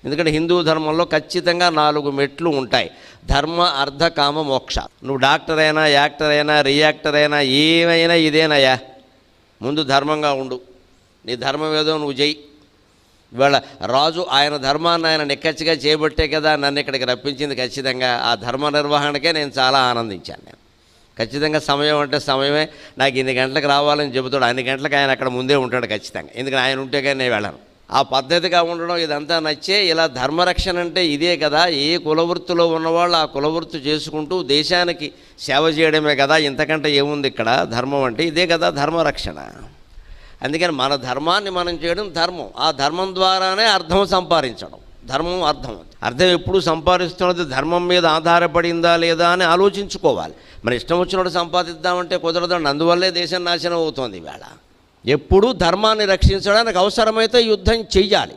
ఎందుకంటే హిందూ ధర్మంలో ఖచ్చితంగా 4 మెట్లు ఉంటాయి: ధర్మ, అర్థ, కామ, మోక్ష. నువ్వు డాక్టర్ అయినా, యాక్టర్ అయినా, రియాక్టర్ అయినా, ఏమైనా ఇదేనయ్యా. ముందు ధర్మంగా ఉండు, నీ ధర్మం ఏదో నువ్వు చెయ్యి. ఇవాళ రాజు ఆయన ధర్మాన్ని ఆయన నిక్కచ్చిగా చేయబట్టే కదా నన్ను ఇక్కడికి రప్పించింది. ఖచ్చితంగా ఆ ధర్మ నిర్వహణకే నేను చాలా ఆనందించాను. నేను ఖచ్చితంగా సమయం అంటే సమయమే. నాకు ఇన్ని గంటలకు రావాలని చెబుతాడు, అన్ని గంటలకు ఆయన అక్కడ ముందే ఉంటాడు ఖచ్చితంగా. ఎందుకంటే ఆయన ఉంటే కానీ నేను వెళ్ళను. ఆ పద్ధతిగా ఉండడం ఇదంతా నచ్చే. ఇలా ధర్మరక్షణ అంటే ఇదే కదా. ఏ కులవృత్తిలో ఉన్నవాళ్ళు ఆ కులవృత్తి చేసుకుంటూ దేశానికి సేవ చేయడమే కదా. ఇంతకంటే ఏముంది ఇక్కడ? ధర్మం అంటే ఇదే కదా ధర్మరక్షణ. అందుకని మన ధర్మాన్ని మనం చేయడం ధర్మం. ఆ ధర్మం ద్వారానే అర్థం సంపాదించడం. ధర్మం అర్థం ఎప్పుడు సంపాదిస్తున్నది ధర్మం మీద ఆధారపడిందా లేదా అని ఆలోచించుకోవాలి. మన ఇష్టం వచ్చినట్టు సంపాదిద్దామంటే కుదరదండి. అందువల్లే దేశం నాశనం అవుతోంది ఇవాళ. ఎప్పుడూ ధర్మాన్ని రక్షించడానికి అవసరమైతే యుద్ధం చెయ్యాలి.